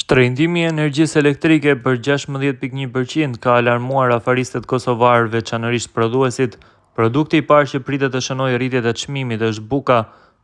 Shtrëngimi i energjisë elektrike për 16.1% ka alarmuar afaristet kosovarë, veçanërisht prodhuesit. Produkti i parë që pritet të shënojë rritjet e çmimit është buka.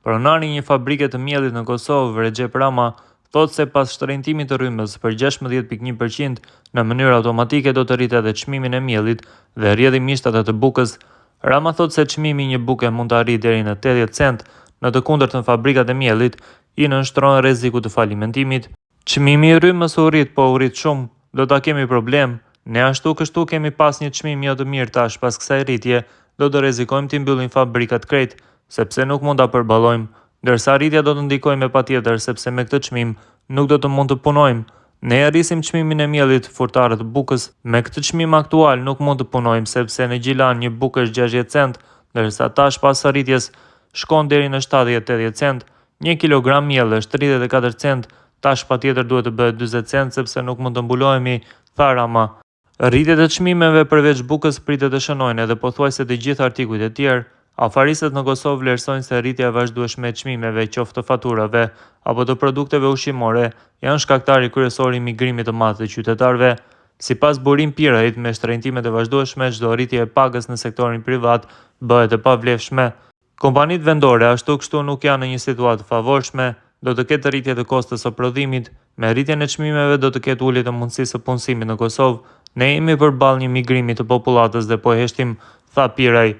Pronari i një fabrike të miellit në Kosovë, Recep Rama, thotë se pas shtrëngimit të rrymës për 16.1%, në mënyrë automatike do të rritet edhe çmimi i miellit dhe rrjedhimisht ata të bukës. Rama thotë se çmimi i një buke mund të arrijë deri në 80 cent, në të kundërtën fabrikat e miellit i nënshtrohen rrezikut të falimentimit. Çmimi i rrymës u rrit, po u rrit shumë, do ta kemi problem. Ne ashtu kështu kemi pas një çmim jo të mirë tash pas kësaj rritje, do të rrezikojmë të mbyllim fabrikat krejt, sepse nuk mund ta përballojmë, ndërsa rritja do të ndikojë me patjetër sepse me këtë çmim nuk do të mund të punojmë. Ne arrisim çmimin e miellit furtarët të bukës. Me këtë çmim aktual nuk mund të punojmë sepse në Gjilan një bukë është 60 cent, ndërsa tash pas rritjes shkon deri në 70-80 cent. 1 kilogram miell është 34 cent. Tash patjetër duhet të bëhet 40 cent sepse nuk mund të mbulohemi, tha Rama. Rritjet e çmimeve përveç bukës pritet të shënojnë edhe pothuajse të gjithë artikujt e tjerë. Afaristët në Kosovë vlerësojnë se rritja e vazhdueshme e çmimeve, qoftë të faturave apo të produkteve ushqimore, janë shkaktari kryesor i migrimit të madh të qytetarëve. Sipas Burim Pirajit, me shtrëngimet e vazhdueshme, çdo rritje e pagës në sektorin privat bëhet e pavlefshme. Kompanitë vendore ashtu kështu nuk janë në një situatë favorshme. Do të ketë rritje të kostës së prodhimit, me rritjen e çmimeve do të ketë ulje të mundësisë së punësimit në Kosovë. Ne jemi përballë një migrimi të popullatës dhe po e heshtim, tha Piraj.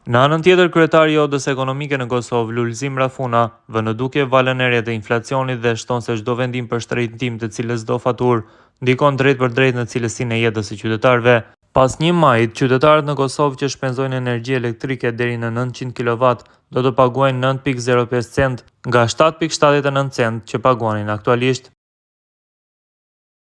Në anën tjetër, kryetari i Odës Ekonomike në Kosovë, Lulzim Rafuna, vë në dukje valën e re të inflacionit dhe shton se çdo vendim për shtrëngim të cilës çdo faturë ndikon drejt për drejt në cilësinë e jetës së qytetarëve. Pas 1 majit, qytetarët në Kosovë që shpenzojnë energji elektrike deri në 900 kW do të paguajnë 9.05 cent nga 7.79 cent që paguanin aktualisht.